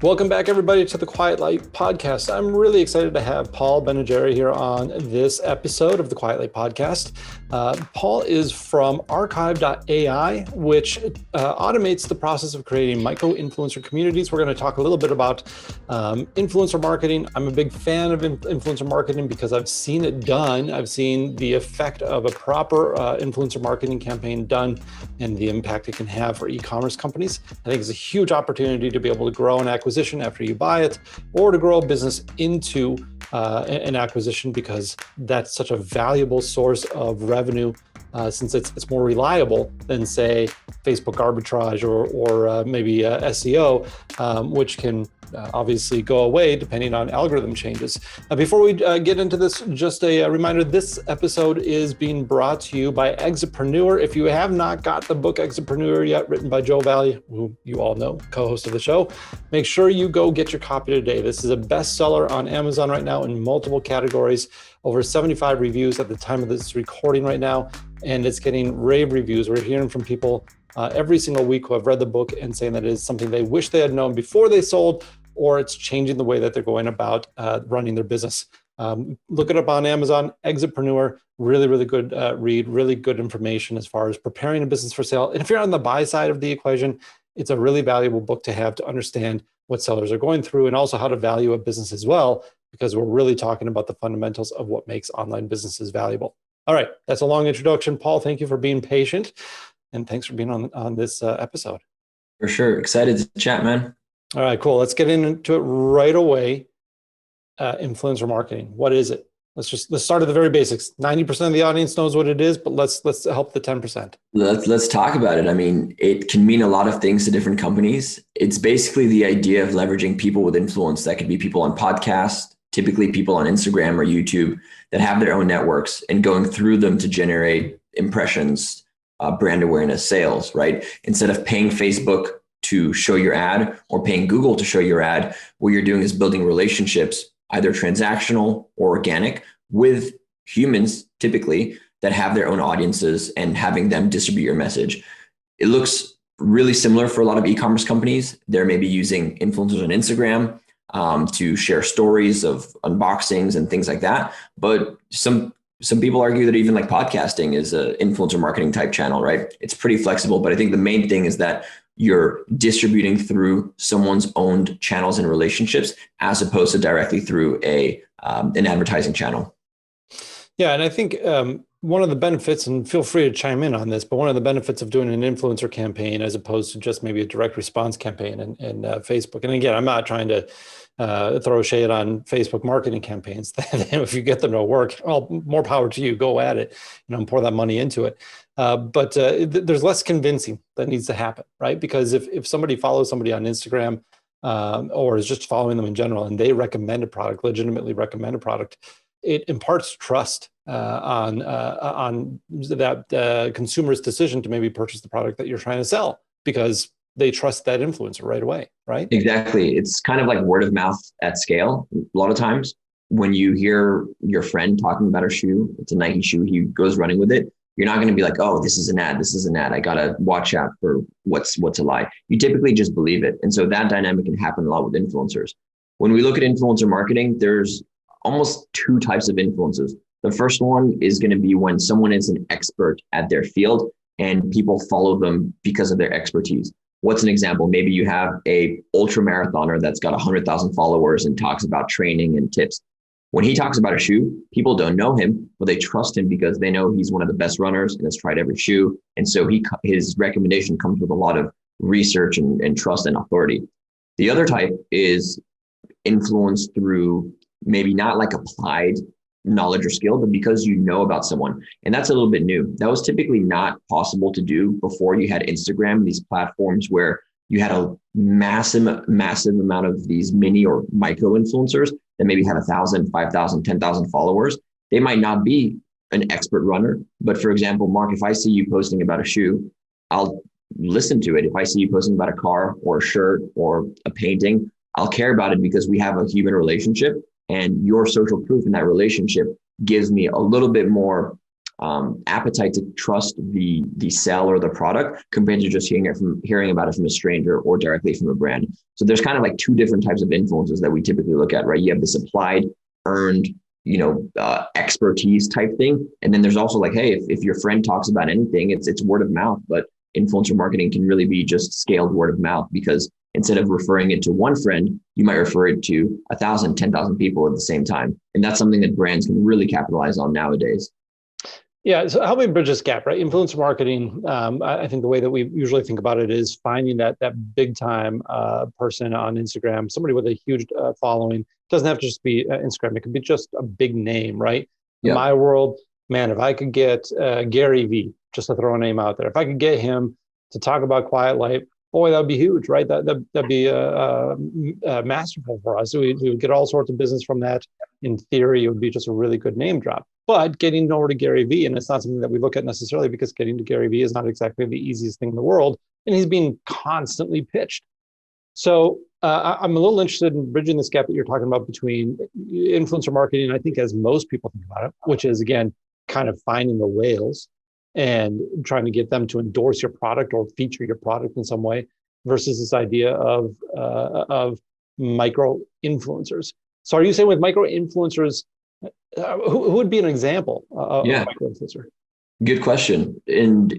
Welcome back, everybody, to the Quiet Light Podcast. I'm really excited to have Paul Benigeri here on this episode of the Quiet Light Podcast. Paul is from archive.ai, which automates the process of creating micro-influencer communities. We're going to talk a little bit about influencer marketing. I'm a big fan of influencer marketing because I've seen it done. I've seen the effect of a proper influencer marketing campaign done and the impact it can have for e-commerce companies. I think it's a huge opportunity to be able to grow an acquisition after you buy it, or to grow a business into an acquisition, because that's such a valuable source of revenue since it's more reliable than, say, Facebook arbitrage or maybe SEO, which can obviously go away depending on algorithm changes. Before we get into this, just a reminder, this episode is being brought to you by Exitpreneur. If you have not got the book Exitpreneur yet, written by Joe Valley, who you all know, co-host of the show, make sure you go get your copy today. This is a bestseller on Amazon right now in multiple categories, over 75 reviews at the time of this recording right now, and it's getting rave reviews. We're hearing from people every single week who have read the book and saying that it is something they wish they had known before they sold, or it's changing the way that they're going about running their business. Look it up on Amazon, Exitpreneur, really, really good read, really good information as far as preparing a business for sale. And if you're on the buy side of the equation, it's a really valuable book to have to understand what sellers are going through and also how to value a business as well, because we're really talking about the fundamentals of what makes online businesses valuable. All right, that's a long introduction. Paul, thank you for being patient. And thanks for being on this episode. For sure. Excited to chat, man. All right, cool. Let's get into it right away. Influencer marketing. What is it? Let's start at the very basics. 90% of the audience knows what it is, but let's help the 10%. Let's talk about it. I mean, it can mean a lot of things to different companies. It's basically the idea of leveraging people with influence. That could be people on podcasts, typically people on Instagram or YouTube that have their own networks, and going through them to generate impressions, brand awareness, sales, right? Instead of paying Facebook to show your ad or paying Google to show your ad, what you're doing is building relationships, either transactional or organic, with humans typically that have their own audiences, and having them distribute your message. It looks really similar for a lot of e-commerce companies. They're maybe using influencers on Instagram to share stories of unboxings and things like that. But some people argue that even like podcasting is an influencer marketing type channel, right? It's pretty flexible, but I think the main thing is that you're distributing through someone's owned channels and relationships, as opposed to directly through an advertising channel. Yeah, and I think one of the benefits, and feel free to chime in on this, but one of the benefits of doing an influencer campaign as opposed to just maybe a direct response campaign in Facebook. And again, I'm not trying to throw shade on Facebook marketing campaigns. If you get them to work, well, more power to you. Go at it, pour that money into it. But there's less convincing that needs to happen, right? Because if somebody follows somebody on Instagram or is just following them in general, and they recommend a product, legitimately recommend a product, it imparts trust on that consumer's decision to maybe purchase the product that you're trying to sell, because they trust that influencer right away, right? Exactly. It's kind of like word of mouth at scale. A lot of times when you hear your friend talking about a shoe, it's a Nike shoe, he goes running with it, you're not going to be like, oh, this is an ad. This is an ad. I got to watch out for what's a lie. You typically just believe it. And so that dynamic can happen a lot with influencers. When we look at influencer marketing, there's almost two types of influencers. The first one is going to be when someone is an expert at their field and people follow them because of their expertise. What's an example? Maybe you have a ultra marathoner that's got 100,000 followers and talks about training and tips. When he talks about a shoe, people don't know him, but they trust him because they know he's one of the best runners and has tried every shoe. And so his recommendation comes with a lot of research and trust and authority. The other type is influence through maybe not like applied knowledge or skill, but because you know about someone. And that's a little bit new. That was typically not possible to do before you had Instagram, these platforms where you had a massive amount of these mini or micro influencers that maybe had 1,000, 5,000, 10,000 followers. They might not be an expert runner, but for example, Mark, if I see you posting about a shoe, I'll listen to it. If I see you posting about a car or a shirt or a painting, I'll care about it because we have a human relationship, and your social proof in that relationship gives me a little bit more appetite to trust the sell or the product compared to just hearing about it from a stranger or directly from a brand. So there's kind of like two different types of influencers that we typically look at, right? You have this applied, earned, expertise type thing. And then there's also like, hey, if your friend talks about anything, it's word of mouth, but influencer marketing can really be just scaled word of mouth, because instead of referring it to one friend, you might refer it to 1,000, 10,000 people at the same time. And that's something that brands can really capitalize on nowadays. Yeah, so help me bridge this gap, right? Influencer marketing, I think the way that we usually think about it is finding that big time person on Instagram, somebody with a huge following. It doesn't have to just be Instagram. It could be just a big name, right? In my world, man, if I could get Gary V, just to throw a name out there, if I could get him to talk about Quiet Light, boy, that would be huge, right? That'd be masterful for us. We would get all sorts of business from that. In theory, it would be just a really good name drop. But getting over to Gary Vee, and it's not something that we look at necessarily, because getting to Gary Vee is not exactly the easiest thing in the world, and he's being constantly pitched. So I'm a little interested in bridging this gap that you're talking about between influencer marketing, I think, as most people think about it, which is, again, kind of finding the whales and trying to get them to endorse your product or feature your product in some way, versus this idea of micro influencers. So are you saying with micro influencers, who would be an example of a micro influencer? Good question. And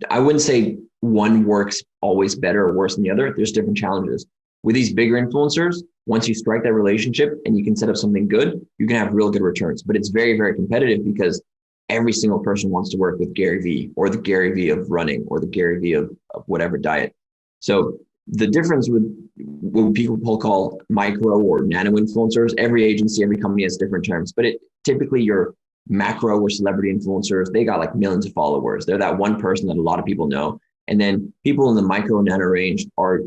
I wouldn't say one works always better or worse than the other. There's different challenges. With these bigger influencers, once you strike that relationship and you can set up something good, you can have real good returns. But it's very, very competitive, because every single person wants to work with Gary Vee, or the Gary Vee of running, or the Gary Vee of whatever diet. So the difference with what people call micro or nano influencers, every agency, every company has different terms, but typically your macro or celebrity influencers, they got like millions of followers. They're that one person that a lot of people know. And then people in the micro and nano range are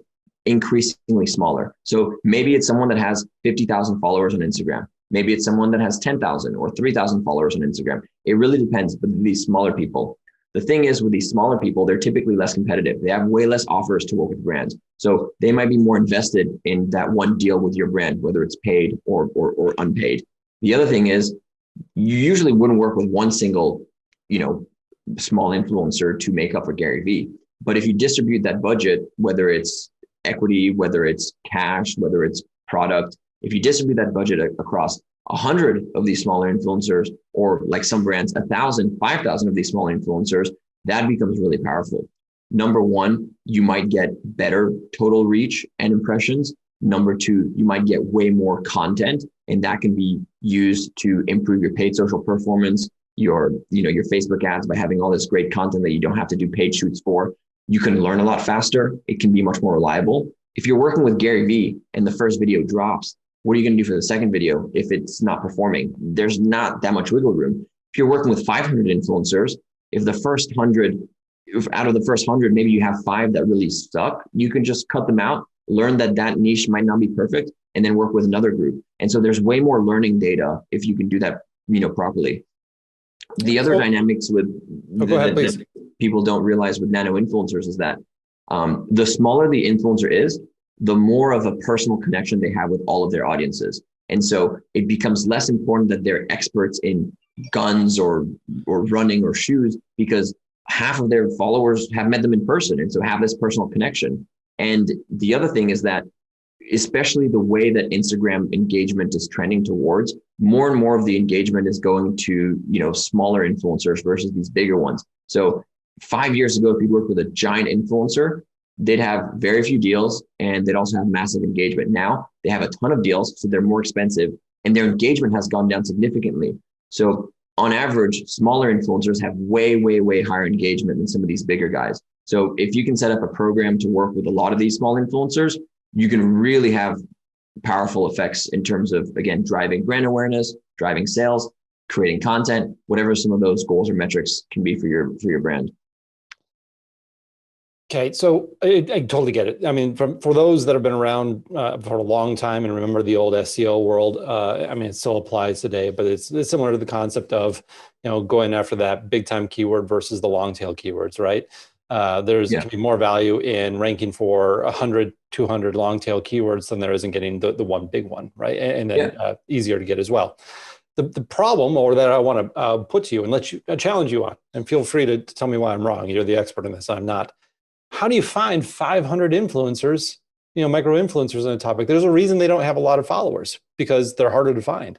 increasingly smaller. So maybe it's someone that has 50,000 followers on Instagram. Maybe it's someone that has 10,000 or 3,000 followers on Instagram. It really depends. But these smaller people, the thing is, with these smaller people, they're typically less competitive. They have way less offers to work with brands. So they might be more invested in that one deal with your brand, whether it's paid or unpaid. The other thing is, you usually wouldn't work with one single, small influencer to make up for Gary Vee. But if you distribute that budget, whether it's equity, whether it's cash, whether it's product, if you distribute that budget across 100 of these smaller influencers, or like some brands, 1,000, 5,000 of these smaller influencers, that becomes really powerful. Number one, you might get better total reach and impressions. Number two, you might get way more content, and that can be used to improve your paid social performance, your Facebook ads, by having all this great content that you don't have to do paid shoots for. You can learn a lot faster. It can be much more reliable. If you're working with Gary Vee and the first video drops, what are you going to do for the second video if it's not performing? There's not that much wiggle room. If you're working with 500 influencers, if out of the first 100, maybe you have 5 that really suck, you can just cut them out, learn that niche might not be perfect, and then work with another group. And so there's way more learning data if you can do that, properly. The other dynamics with that people don't realize with nano influencers is that the smaller the influencer is, the more of a personal connection they have with all of their audiences. And so it becomes less important that they're experts in guns or running or shoes, because half of their followers have met them in person, and so have this personal connection. And the other thing is that, especially the way that Instagram engagement is trending towards, more and more of the engagement is going to, smaller influencers versus these bigger ones. So 5 years ago, if you worked with a giant influencer, they'd have very few deals, and they'd also have massive engagement. Now they have a ton of deals, so they're more expensive, and their engagement has gone down significantly. So on average, smaller influencers have way, way, way higher engagement than some of these bigger guys. So if you can set up a program to work with a lot of these small influencers, you can really have powerful effects in terms of, again, driving brand awareness, driving sales, creating content, whatever some of those goals or metrics can be for your brand. Okay, so I totally get it. I mean, for those that have been around for a long time and remember the old SEO world, it still applies today, but it's similar to the concept of, going after that big time keyword versus the long tail keywords, right? Can be more value in ranking for 100, 200 long tail keywords than there is in getting the one big one, right? And then easier to get as well. the problem, or that I want to put to you and let you challenge you on, and feel free to tell me why I'm wrong. You're the expert in this. I'm not. How do you find 500 influencers, micro influencers on a topic? There's a reason they don't have a lot of followers, because they're harder to find.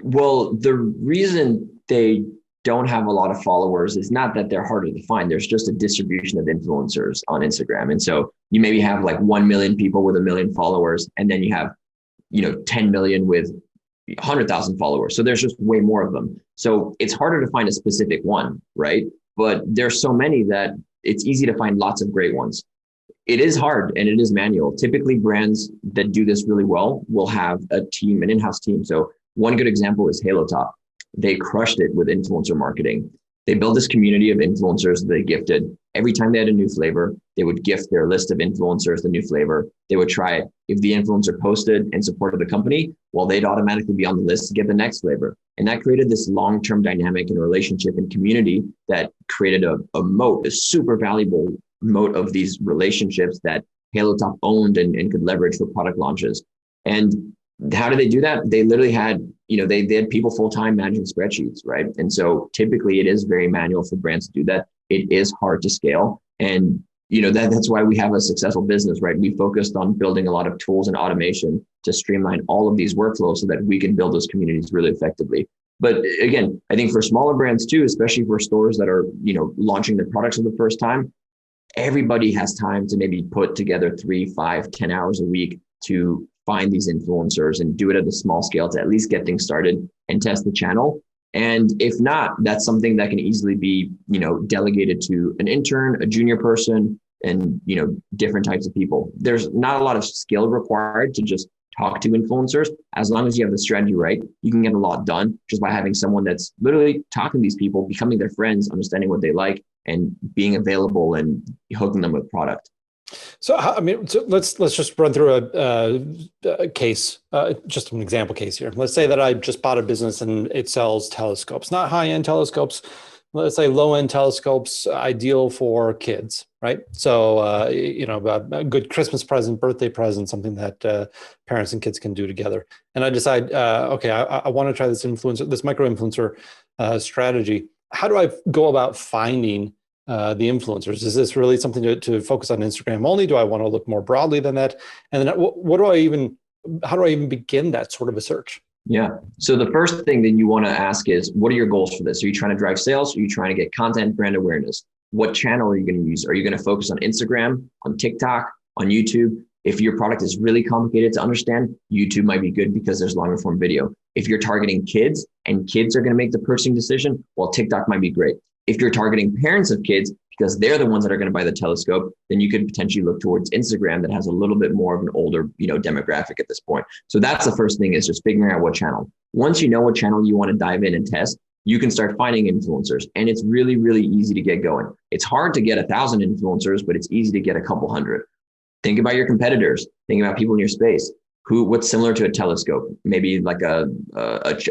Well, the reason they don't have a lot of followers is not that they're harder to find. There's just a distribution of influencers on Instagram. And so you maybe have like 1 million people with 1 million followers, and then you have, 10 million with 100,000 followers. So there's just way more of them. So it's harder to find a specific one, right? But there's so many that it's easy to find lots of great ones. It is hard and it is manual. Typically, brands that do this really well will have a team, an in-house team. So one good example is Halo Top. They crushed it with influencer marketing. They built this community of influencers that they gifted. Every time they had a new flavor, they would gift their list of influencers the new flavor. They would try it. If the influencer posted and supported the company, well, they'd automatically be on the list to get the next flavor. And that created this long-term dynamic and relationship and community that created a moat, a super valuable moat of these relationships that Halo Top owned and could leverage for product launches. And how did they do that? They literally had, they had people full-time managing spreadsheets, right? And so typically it is very manual for brands to do that. It is hard to scale. And, that's why we have a successful business, right? We focused on building a lot of tools and automation to streamline all of these workflows so that we can build those communities really effectively. But again, I think for smaller brands too, especially for stores that are, launching their products for the first time, everybody has time to maybe put together 3, 5, 10 hours a week to find these influencers and do it at a small scale to at least get things started and test the channel. And if not, that's something that can easily be, delegated to an intern, a junior person, and, different types of people. There's not a lot of skill required to just talk to influencers. As long as you have the strategy right, you can get a lot done just by having someone that's literally talking to these people, becoming their friends, understanding what they like, and being available and hooking them with product. So, let's just run through a case, just an example case here. Let's say that I just bought a business and it sells telescopes, not high-end telescopes. Let's say low-end telescopes, ideal for kids, right? So, a good Christmas present, birthday present, something that parents and kids can do together. And I decide, okay, I want to try this micro influencer strategy. How do I go about finding the influencers? Is this really something to focus on Instagram only? Do I want to look more broadly than that? And then how do I even begin that sort of a search? Yeah. So the first thing that you want to ask is, what are your goals for this? Are you trying to drive sales? Are you trying to get content, brand awareness? What channel are you going to use? Are you going to focus on Instagram, on TikTok, on YouTube? If your product is really complicated to understand, YouTube might be good because there's longer form video. If you're targeting kids and kids are going to make the purchasing decision, well, TikTok might be great. If you're targeting parents of kids, because they're the ones that are going to buy the telescope, then you could potentially look towards Instagram that has a little bit more of an older, demographic at this point. So that's the first thing, is just figuring out what channel. Once you know what channel you want to dive in and test, you can start finding influencers. And it's really, really easy to get going. It's hard to get 1,000 influencers, but it's easy to get a couple hundred. Think about your competitors. Think about people in your space. What's similar to a telescope? Maybe like a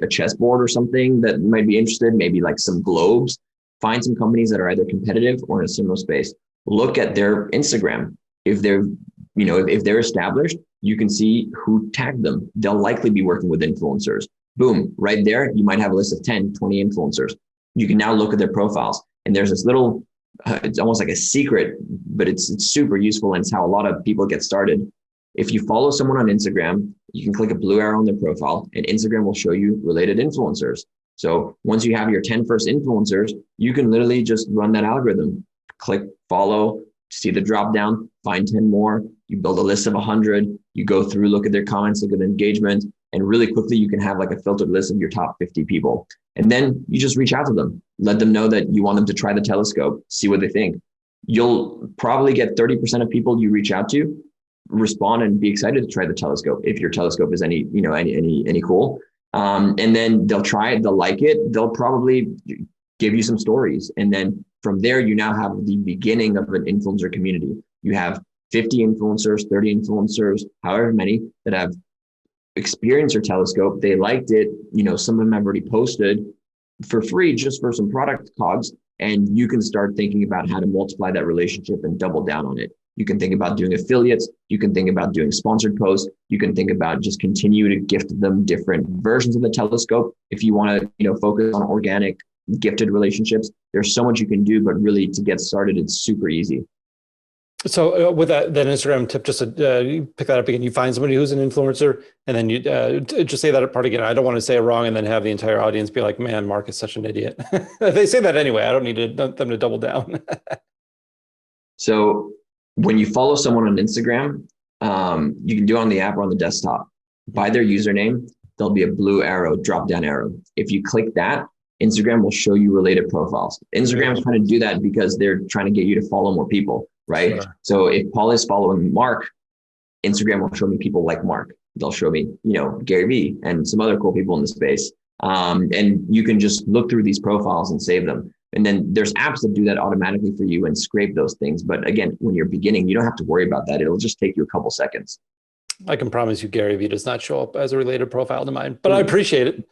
chessboard or something that might be interested. Maybe like some globes. Find some companies that are either competitive or in a similar space. Look at their Instagram. If they're established, you can see who tagged them. They'll likely be working with influencers. Boom, right there, you might have a list of 10, 20 influencers. You can now look at their profiles. And there's this little, it's almost like a secret, but it's super useful. And it's how a lot of people get started. If you follow someone on Instagram, you can click a blue arrow on their profile and Instagram will show you related influencers. So once you have your 10 first influencers, you can literally just run that algorithm, click follow, see the drop down, find 10 more, you build a list of 100, you go through, look at their comments, look at engagement, and really quickly you can have like a filtered list of your top 50 people. And then you just reach out to them, let them know that you want them to try the telescope, see what they think. You'll probably get 30% of people you reach out to respond and be excited to try the telescope if your telescope is any cool. And then they'll try it, they'll like it, they'll probably give you some stories. And then from there, you now have the beginning of an influencer community. You have 50 influencers, 30 influencers, however many that have experienced your telescope. They liked it. Some of them have already posted for free just for some product cogs. And you can start thinking about how to multiply that relationship and double down on it. You can think about doing affiliates. You can think about doing sponsored posts. You can think about just continue to gift them different versions of the telescope. If you want to, focus on organic gifted relationships, there's so much you can do, but really to get started, it's super easy. So with that Instagram tip, just to you pick that up again, you find somebody who's an influencer, and then you just say that part again. I don't want to say it wrong and then have the entire audience be like, man, Mark is such an idiot. They say that anyway. I don't need them to double down. So when you follow someone on Instagram, you can do it on the app or on the desktop. By their username, there'll be a blue arrow, drop down arrow. If you click that, Instagram will show you related profiles. Instagram's trying to do that because they're trying to get you to follow more people, right? Sure. So if Paul is following Mark, Instagram will show me people like Mark. They'll show me, Gary Vee and some other cool people in the space. And you can just look through these profiles and save them. And then there's apps that do that automatically for you and scrape those things. But again, when you're beginning, you don't have to worry about that. It'll just take you a couple seconds. I can promise you Gary Vee does not show up as a related profile to mine, but I appreciate it.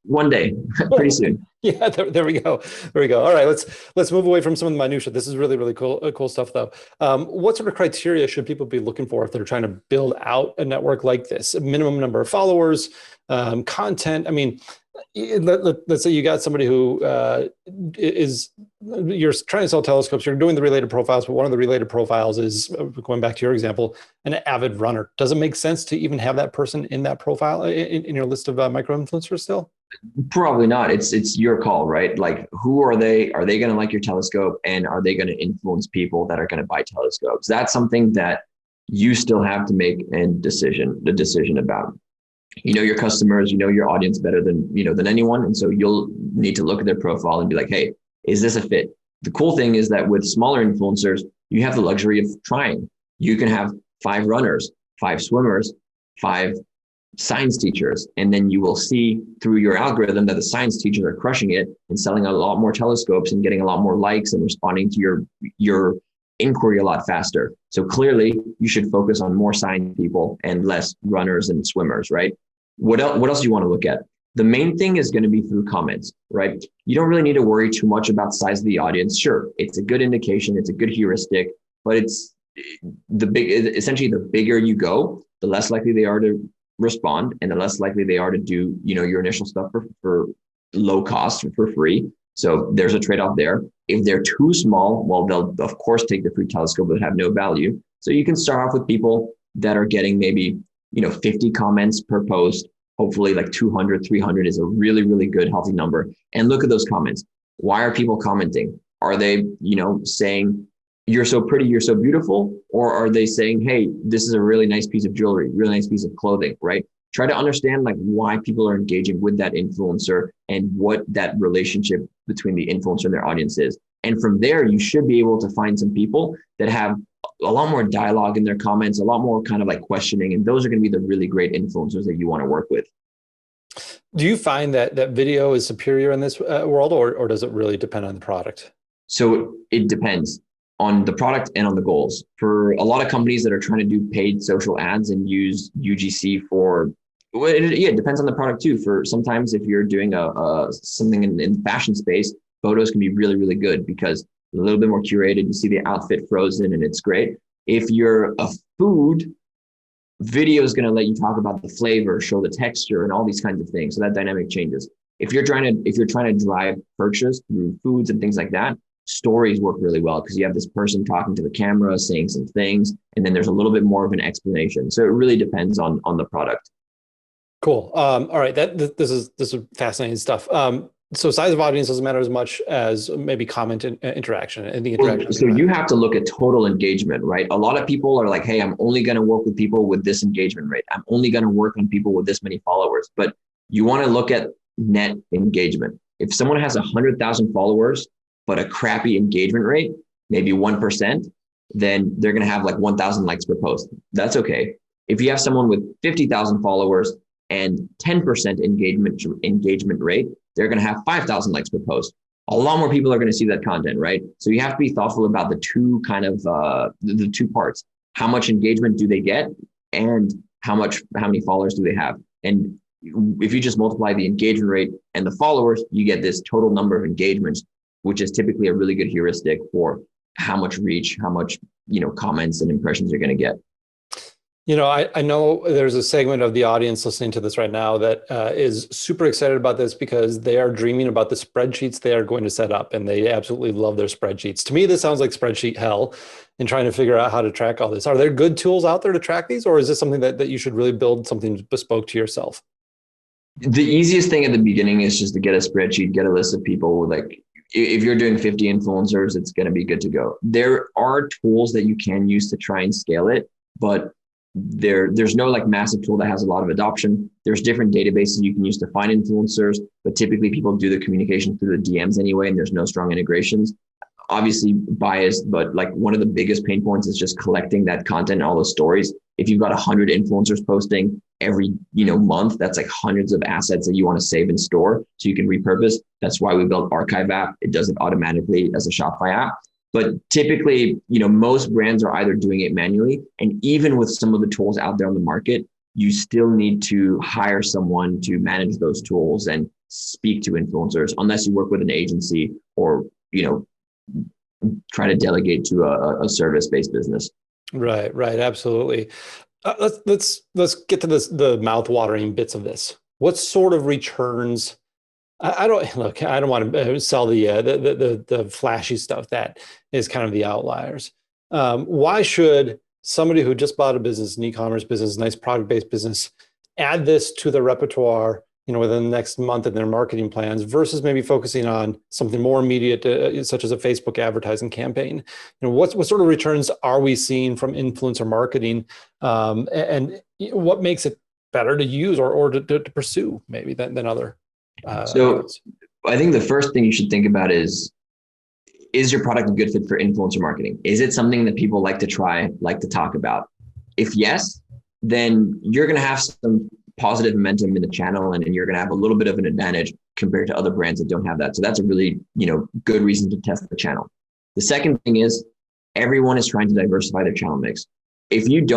One day, pretty soon. Yeah, there we go. There we go. All right, let's move away from some of the minutia. This is really, really cool stuff though. What sort of criteria should people be looking for if they're trying to build out a network like this? A minimum number of followers, content. I mean, let's say you got somebody who you're trying to sell telescopes, you're doing the related profiles, but one of the related profiles is, going back to your example, an avid runner. Does it make sense to even have that person in that profile in your list of micro-influencers still? Probably not. It's your call, right? Like, who are they? Are they going to like your telescope? And are they going to influence people that are going to buy telescopes? That's something that you still have to make the decision about. Your customers, your audience better than anyone. And so you'll need to look at their profile and be like, hey, is this a fit? The cool thing is that with smaller influencers, you have the luxury of trying. You can have 5 runners, 5 swimmers, 5 science teachers. And then you will see through your algorithm that the science teachers are crushing it and selling a lot more telescopes and getting a lot more likes and responding to your inquiry a lot faster. So clearly you should focus on more science people and less runners and swimmers, right? What else do you want to look at? The main thing is going to be through comments, right? You don't really need to worry too much about the size of the audience. Sure, it's a good indication, it's a good heuristic, but it's essentially the bigger you go, the less likely they are to respond and the less likely they are to do, your initial stuff for low cost for free. So there's a trade-off there. If they're too small, well, they'll of course take the free telescope but have no value. So you can start off with people that are getting maybe, 50 comments per post. Hopefully like 200, 300 is a really, really good, healthy number. And look at those comments. Why are people commenting? Are they, saying, you're so pretty, you're so beautiful? Or are they saying, hey, this is a really nice piece of jewelry, really nice piece of clothing, right? Try to understand like why people are engaging with that influencer and what that relationship between the influencer and their audience is. And from there, you should be able to find some people that have a lot more dialogue in their comments, a lot more kind of like questioning. And those are going to be the really great influencers that you want to work with. Do you find that video is superior in this world, or does it really depend on the product? So it depends on the product and on the goals. For a lot of companies that are trying to do paid social ads and use UGC for, it depends on the product too. For sometimes if you're doing something in the fashion space, photos can be really, really good because a little bit more curated. You see the outfit frozen and it's great. If you're a food, video is going to let you talk about the flavor, show the texture and all these kinds of things. So that dynamic changes. If you're trying to drive purchase through foods and things like that, stories work really well because you have this person talking to the camera, saying some things, and then there's a little bit more of an explanation. So it really depends on the product. Cool. All right. This is fascinating stuff. So size of audience doesn't matter as much as maybe comment and interaction and the interaction. So you have to look at total engagement, right? A lot of people are like, hey, I'm only going to work with people with this engagement rate. I'm only going to work on people with this many followers. But you want to look at net engagement. If someone has 100,000 followers, but a crappy engagement rate, maybe 1%, then they're going to have like 1,000 likes per post. That's okay. If you have someone with 50,000 followers and 10% engagement rate, they're going to have 5,000 likes per post. A lot more people are going to see that content, right? So you have to be thoughtful about the two kind of the two parts. How much engagement do they get, and how many followers do they have? And if you just multiply the engagement rate and the followers, you get this total number of engagements, which is typically a really good heuristic for how much reach, how much, comments and impressions you're going to get. I know there's a segment of the audience listening to this right now that is super excited about this because they are dreaming about the spreadsheets they are going to set up, and they absolutely love their spreadsheets. To me, this sounds like spreadsheet hell in trying to figure out how to track all this. Are there good tools out there to track these, or is this something that you should really build something bespoke to yourself? The easiest thing at the beginning is just to get a spreadsheet, get a list of people. Like if you're doing 50 influencers, it's going to be good to go. There are tools that you can use to try and scale it, but there's no like massive tool that has a lot of adoption. There's different databases you can use to find influencers, but typically people do the communication through the DMs anyway, and there's no strong integrations. Obviously biased, but like one of the biggest pain points is just collecting that content and all those stories. If you've got 100 influencers posting every month, that's like hundreds of assets that you want to save and store so you can repurpose. That's why we built Archive app. It does it automatically as a Shopify app. But typically, most brands are either doing it manually, and even with some of the tools out there on the market, you still need to hire someone to manage those tools and speak to influencers, unless you work with an agency or, try to delegate to a service-based business. Right, absolutely. Let's get to the mouth-watering bits of this. What sort of returns? I don't want to sell the flashy stuff that is kind of the outliers. Why should somebody who just bought a business, an e-commerce business, nice product-based business, add this to the repertoire, within the next month in their marketing plans versus maybe focusing on something more immediate, such as a Facebook advertising campaign? What sort of returns are we seeing from influencer marketing, and what makes it better to use or to pursue maybe than other? So I think the first thing you should think about is your product a good fit for influencer marketing? Is it something that people like to try, like to talk about? If yes, then you're going to have some positive momentum in the channel, and you're going to have a little bit of an advantage compared to other brands that don't have that. So that's a really, good reason to test the channel. The second thing is everyone is trying to diversify their channel mix. If you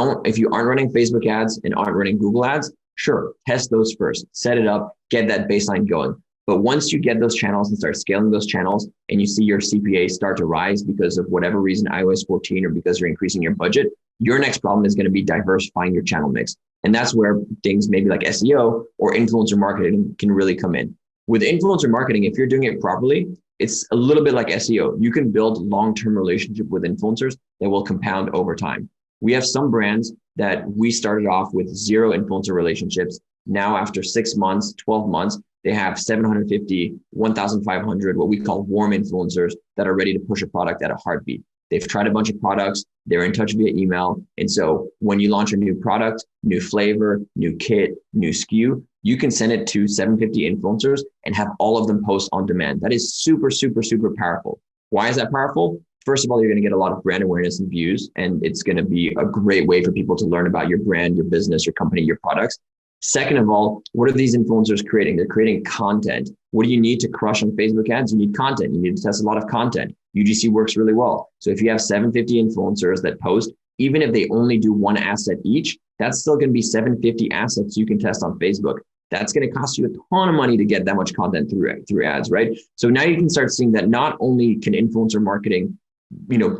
aren't running Facebook ads and aren't running Google ads, sure, test those first, set it up, get that baseline going. But once you get those channels and start scaling those channels, and you see your CPA start to rise because of whatever reason, iOS 14, or because you're increasing your budget, your next problem is going to be diversifying your channel mix. And that's where things maybe like SEO or influencer marketing can really come in. With influencer marketing, if you're doing it properly, it's a little bit like SEO. You can build long-term relationship with influencers that will compound over time. We have some brands that we started off with 0 influencer relationships. Now, after 6 months, 12 months, they have 750, 1,500, what we call warm influencers that are ready to push a product at a heartbeat. They've tried a bunch of products. They're in touch via email. And so when you launch a new product, new flavor, new kit, new SKU, you can send it to 750 influencers and have all of them post on demand. That is super, super, super powerful. Why is that powerful? First of all, you're going to get a lot of brand awareness and views, and it's going to be a great way for people to learn about your brand, your business, your company, your products. Second of all, what are these influencers creating? They're creating content. What do you need to crush on Facebook ads? You need content. You need to test a lot of content. UGC works really well. So if you have 750 influencers that post, even if they only do one asset each, that's still going to be 750 assets you can test on Facebook. That's going to cost you a ton of money to get that much content through ads, right? So now you can start seeing that not only can influencer marketing,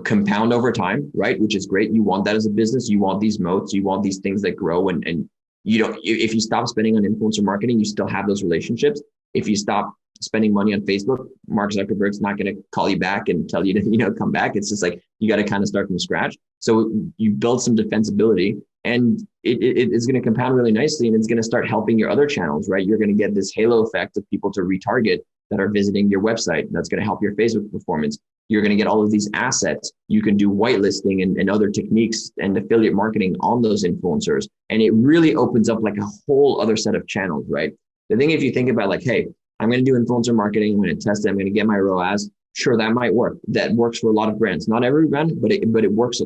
compound over time, right? Which is great. You want that as a business. You want these moats. You want these things that grow, and if you stop spending on influencer marketing, you still have those relationships. If you stop spending money on Facebook, Mark Zuckerberg's not going to call you back and tell you to, come back. It's just like, you got to kind of start from scratch. So you build some defensibility, and it's going to compound really nicely, and it's going to start helping your other channels, right? You're going to get this halo effect of people to retarget that are visiting your website. That's going to help your Facebook performance. You're going to get all of these assets. You can do whitelisting and other techniques and affiliate marketing on those influencers. And it really opens up like a whole other set of channels, right? The thing, if you think about like, hey, I'm going to do influencer marketing, I'm going to test it, I'm going to get my ROAS. Sure, that might work. That works for a lot of brands. Not every brand, but it works,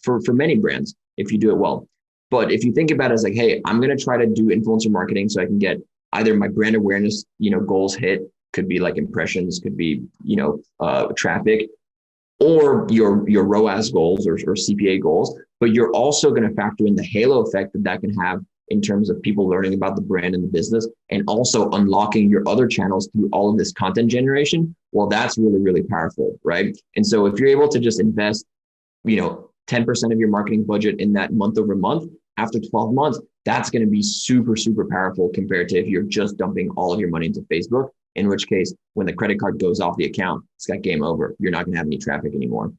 for many brands if you do it well. But if you think about it as like, hey, I'm going to try to do influencer marketing so I can get either my brand awareness, goals hit, could be like impressions, could be, traffic, or your ROAS goals or CPA goals, but you're also going to factor in the halo effect that can have in terms of people learning about the brand and the business, and also unlocking your other channels through all of this content generation, well, that's really, really powerful, right? And so if you're able to just invest, 10% of your marketing budget in that month over month, after 12 months, that's going to be super, super powerful compared to if you're just dumping all of your money into Facebook, in which case, when the credit card goes off the account, it's got game over. You're not going to have any traffic anymore.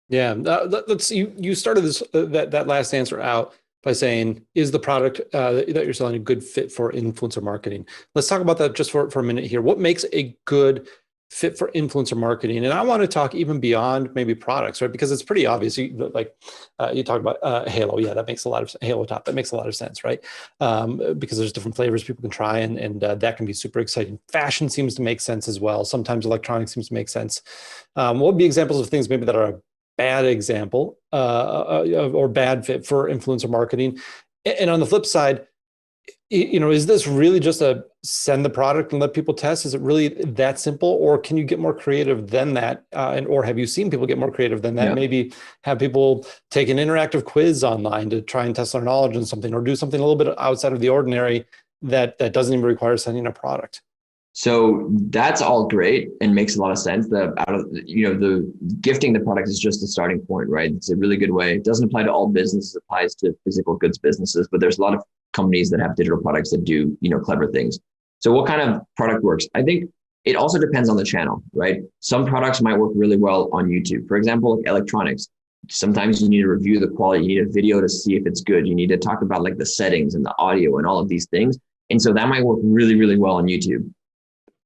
Yeah, let's you started this that last answer out by saying, is the product that you're selling a good fit for influencer marketing? Let's talk about that just for a minute here. What makes a good fit for influencer marketing? And I want to talk even beyond maybe products, right? Because it's pretty obvious. You talk about Halo. Yeah, that makes a lot of Halo top. That makes a lot of sense, right? Because there's different flavors people can try, and that can be super exciting. Fashion seems to make sense as well. Sometimes electronics seems to make sense. What would be examples of things maybe that are a bad example or bad fit for influencer marketing? And on the flip side, is this really just a send the product and let people test? Is it really that simple, or can you get more creative than that? Or have you seen people get more creative than that? Yeah. Maybe have people take an interactive quiz online to try and test their knowledge on something, or do something a little bit outside of the ordinary that doesn't even require sending a product. So that's all great and makes a lot of sense. The gifting the product is just a starting point, right? It's a really good way. It doesn't apply to all businesses. It applies to physical goods businesses, but there's a lot of companies that have digital products that do, clever things. So what kind of product works? I think it also depends on the channel, right? Some products might work really well on YouTube. For example, like electronics. Sometimes you need to review the quality. You need a video to see if it's good. You need to talk about like the settings and the audio and all of these things. And so that might work really, really well on YouTube.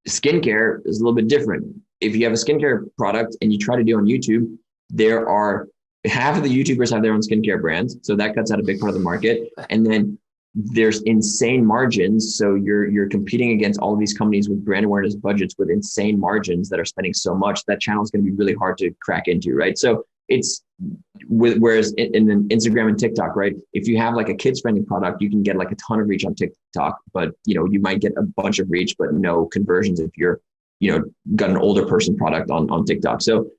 Skincare is a little bit different. If you have a skincare product and you try to do on YouTube, there are half of the YouTubers have their own skincare brands. So that cuts out a big part of the market. And then there's insane margins. So you're competing against all of these companies with brand awareness budgets with insane margins that are spending so much. That channel is going to be really hard to crack into, right? So whereas in Instagram and TikTok, right? If you have like a kids friendly product, you can get like a ton of reach on TikTok, but you might get a bunch of reach, but no conversions if you're, got an older person product on TikTok. So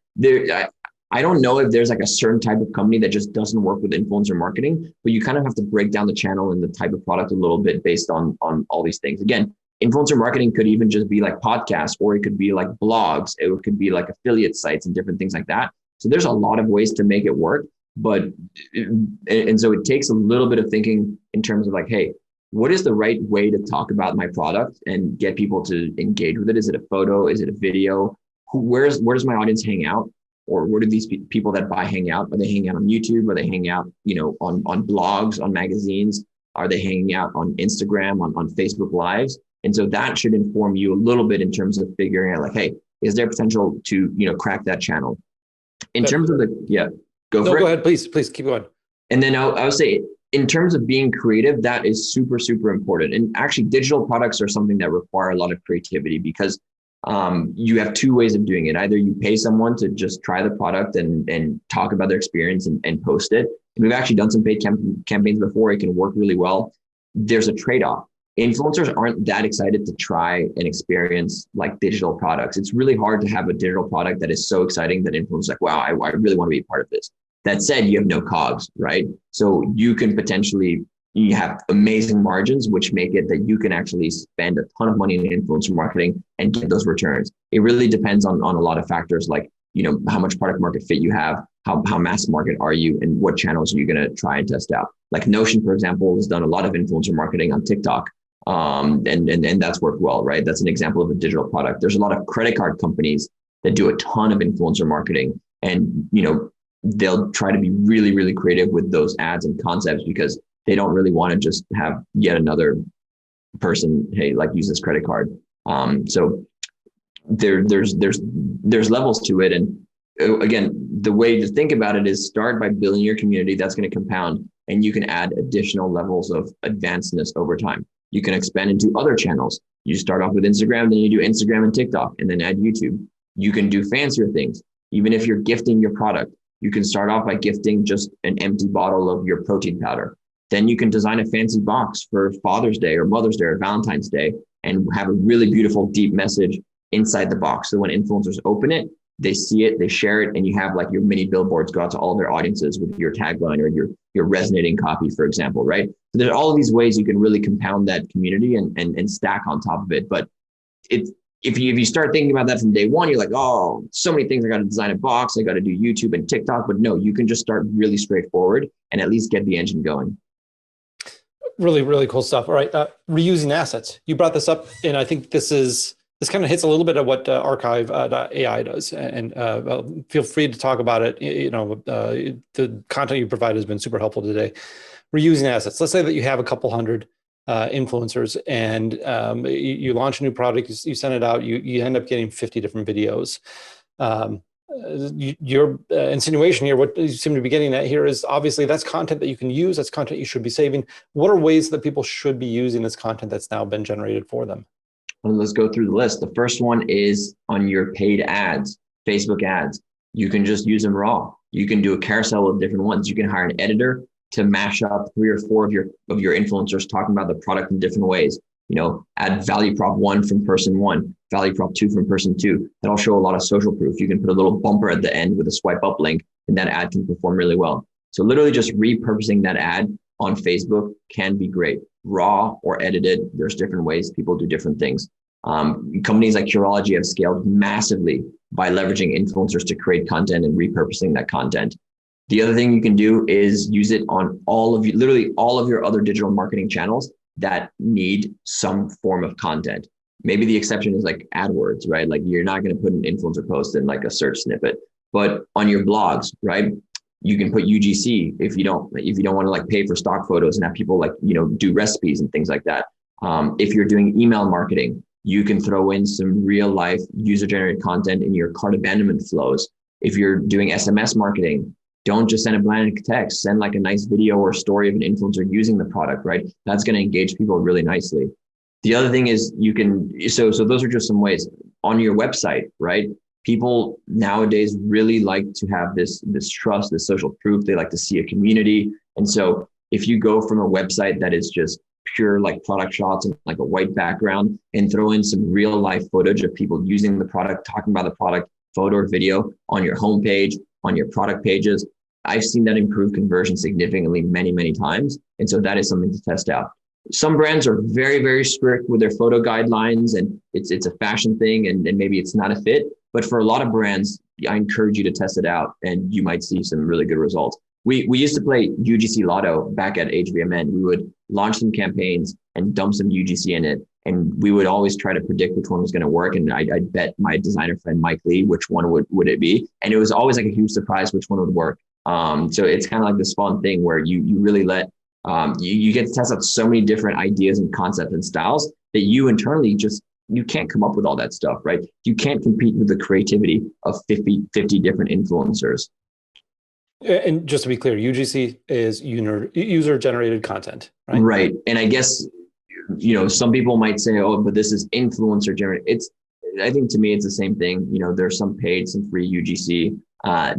I don't know if there's like a certain type of company that just doesn't work with influencer marketing, but you kind of have to break down the channel and the type of product a little bit based on all these things. Again, influencer marketing could even just be like podcasts, or it could be like blogs. It could be like affiliate sites and different things like that. So there's a lot of ways to make it work, and so it takes a little bit of thinking in terms of like, hey, what is the right way to talk about my product and get people to engage with it? Is it a photo? Is it a video? Where does my audience hang out? Or where do these people that buy hang out? Are they hanging out on YouTube? Are they hanging out, on blogs, on magazines? Are they hanging out on Instagram, on Facebook Lives? And so that should inform you a little bit in terms of figuring out like, hey, is there potential to, crack that channel? In terms of go ahead, please keep going. And then I would say, in terms of being creative, that is super, super important. And actually, digital products are something that require a lot of creativity because you have two ways of doing it. Either you pay someone to just try the product and talk about their experience and post it. And we've actually done some paid campaigns before. It can work really well. There's a trade-off. Influencers aren't that excited to try and experience like digital products. It's really hard to have a digital product that is so exciting that influencers like, wow, I really want to be a part of this. That said, you have no COGS, right? So you can potentially, you have amazing margins, which make it that you can actually spend a ton of money in influencer marketing and get those returns. It really depends on a lot of factors like, how much product market fit you have, how mass market are you, and what channels are you going to try and test out. Like Notion, for example, has done a lot of influencer marketing on TikTok. And that's worked well, right? That's an example of a digital product. There's a lot of credit card companies that do a ton of influencer marketing, and they'll try to be really, really creative with those ads and concepts because they don't really want to just have yet another person, hey, like use this credit card. So there's levels to it, and again, the way to think about it is start by building your community. That's going to compound, and you can add additional levels of advancedness over time. You can expand into other channels. You start off with Instagram, then you do Instagram and TikTok, and then add YouTube. You can do fancier things. Even if you're gifting your product, you can start off by gifting just an empty bottle of your protein powder. Then you can design a fancy box for Father's Day or Mother's Day or Valentine's Day and have a really beautiful, deep message inside the box. So when influencers open it, they see it, they share it, and you have like your mini billboards go out to all their audiences with your tagline or your resonating copy, for example, right? So there's all of these ways you can really compound that community and stack on top of it. But it's if you start thinking about that from day one, you're like, oh, so many things. I got to design a box. I got to do YouTube and TikTok. But no, you can just start really straightforward and at least get the engine going. Really, really cool stuff. All right. Reusing assets. You brought this up, and I think this kind of hits a little bit of what archive.ai does. And feel free to talk about it. The content you provide has been super helpful today. Reusing assets. Let's say that you have a couple hundred influencers, and you launch a new product, you send it out, you end up getting 50 different videos. Your insinuation here, what you seem to be getting at here, is obviously that's content that you can use, that's content you should be saving. What are ways that people should be using this content that's now been generated for them? Well, let's go through the list. The first one is on your paid ads, Facebook ads. You can just use them raw. You can do a carousel with different ones. You can hire an editor to mash up 3 or 4 of your influencers talking about the product in different ways. Add value prop 1 from person 1, value prop 2 from person 2. That'll show a lot of social proof. You can put a little bumper at the end with a swipe up link, and that ad can perform really well. So literally just repurposing that ad on Facebook can be great. Raw or edited, there's different ways. People do different things. Companies like Curology have scaled massively by leveraging influencers to create content and repurposing that content. The other thing you can do is use it on literally all of your other digital marketing channels that need some form of content. Maybe the exception is like AdWords, right? Like you're not going to put an influencer post in like a search snippet, but on your blogs, right? You can put UGC if you don't want to like pay for stock photos and have people like, do recipes and things like that. If you're doing email marketing, you can throw in some real life user generated content in your cart abandonment flows. If you're doing SMS marketing, don't just send a blank text, send like a nice video or story of an influencer using the product, right? That's going to engage people really nicely. The other thing is so those are just some ways on your website, right? People nowadays really like to have this trust, this social proof. They like to see a community. And so if you go from a website that is just pure like product shots and like a white background and throw in some real life footage of people using the product, talking about the product, photo or video on your homepage, on your product pages, I've seen that improve conversion significantly many, many times. And so that is something to test out. Some brands are very, very strict with their photo guidelines, and it's a fashion thing, and maybe it's not a fit. But for a lot of brands, I encourage you to test it out, and you might see some really good results. We used to play UGC Lotto back at H.V.M.N. We would launch some campaigns and dump some UGC in it. And we would always try to predict which one was going to work. And I'd bet my designer friend, Mike Lee, which one would it be. And it was always like a huge surprise which one would work. So it's kind of like this fun thing where you really let, you get to test out so many different ideas and concepts and styles that you internally you can't come up with all that stuff, right? You can't compete with the creativity of 50 different influencers. And just to be clear, UGC is user-generated content, right? Right. And I guess, some people might say, oh, but this is influencer generated. I think to me, it's the same thing. There's some paid, some free UGC.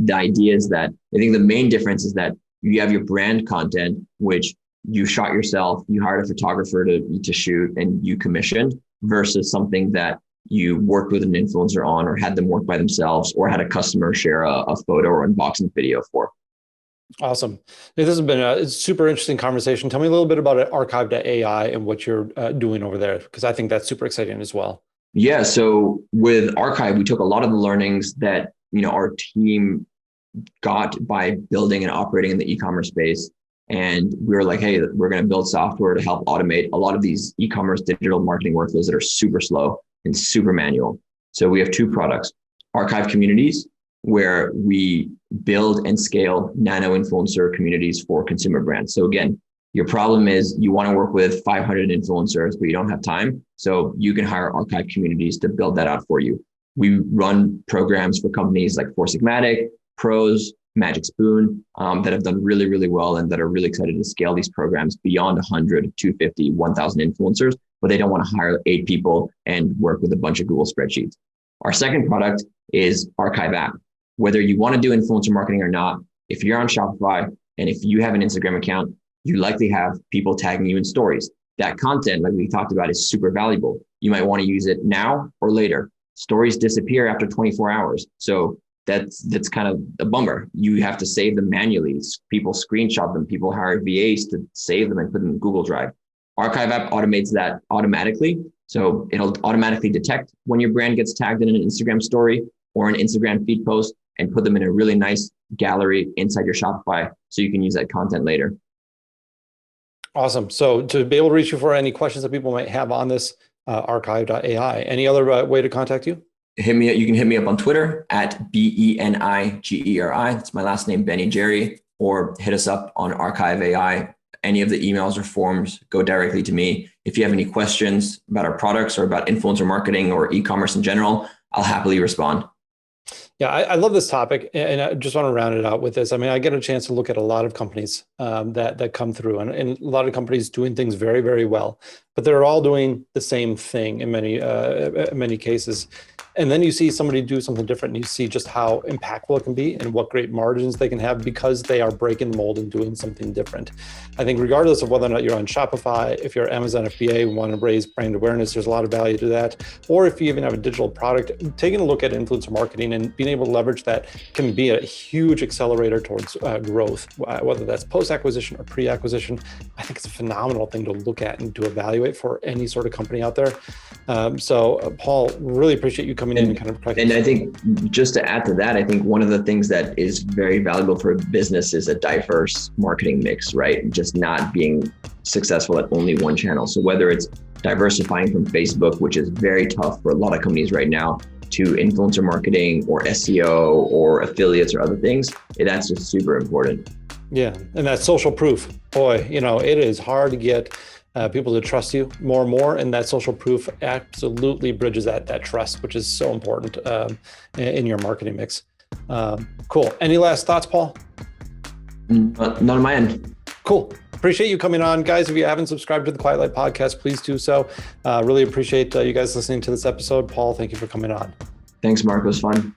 The idea is that I think the main difference is that you have your brand content, which you shot yourself, you hired a photographer to shoot and you commissioned, versus something that you worked with an influencer on or had them work by themselves or had a customer share a photo or unboxing video for. Awesome. This has been a super interesting conversation. Tell me a little bit about archive.ai and what you're doing over there, because I think that's super exciting as well. Yeah. So with Archive, we took a lot of the learnings that, our team got by building and operating in the e-commerce space. And we were like, hey, we're going to build software to help automate a lot of these e-commerce digital marketing workflows that are super slow and super manual. So we have 2 products, Archive Communities, where we build and scale nano influencer communities for consumer brands. So again, your problem is you want to work with 500 influencers, but you don't have time. So you can hire Archive Communities to build that out for you. We run programs for companies like Sigmatic, Prose, Magic Spoon, that have done really, really well and that are really excited to scale these programs beyond 100, 250, 1,000 influencers, but they don't want to hire 8 people and work with a bunch of Google spreadsheets. Our second product is Archive App. Whether you want to do influencer marketing or not, if you're on Shopify and if you have an Instagram account, you likely have people tagging you in stories. That content, like we talked about, is super valuable. You might want to use it now or later. stories disappear after 24 hours. So that's kind of a bummer. You have to save them manually. People screenshot them. People hire VAs to save them and put them in Google Drive. Archive app automates that automatically. So it'll automatically detect when your brand gets tagged in an Instagram story or an Instagram feed post and put them in a really nice gallery inside your Shopify so you can use that content later. Awesome. So to be able to reach you for any questions that people might have on this, archive.ai, any other way to contact you? You can hit me up on Twitter at BENIGERI. That's my last name, Benigeri, or hit us up on Archive AI. Any of the emails or forms go directly to me. If you have any questions about our products or about influencer marketing or e-commerce in general, I'll happily respond. Yeah, I love this topic, and I just want to round it out with this. I mean, I get a chance to look at a lot of companies that come through, and a lot of companies doing things very, very well, but they're all doing the same thing in many cases. And then you see somebody do something different, and you see just how impactful it can be and what great margins they can have because they are breaking the mold and doing something different. I think regardless of whether or not you're on Shopify, if you're Amazon FBA, want to raise brand awareness, there's a lot of value to that. Or if you even have a digital product, taking a look at influencer marketing and being able to leverage that can be a huge accelerator towards growth, whether that's post-acquisition or pre-acquisition. I think it's a phenomenal thing to look at and to evaluate for any sort of company out there. So Paul, really appreciate you coming in and kind of and I think just to add to that, I think one of the things that is very valuable for a business is a diverse marketing mix, right? Just not being successful at only one channel. So whether it's diversifying from Facebook, which is very tough for a lot of companies right now, to influencer marketing or SEO or affiliates or other things, that's just super important. Yeah, and that social proof, boy, it is hard to get people to trust you more and more, and that social proof absolutely bridges that trust, which is so important in your marketing mix. Cool. Any last thoughts, Paul? None on my end. Cool. Appreciate you coming on, guys. If you haven't subscribed to the Quiet Light podcast, please do so. Really appreciate you guys listening to this episode. Paul, thank you for coming on. Thanks, Mark. It was fun.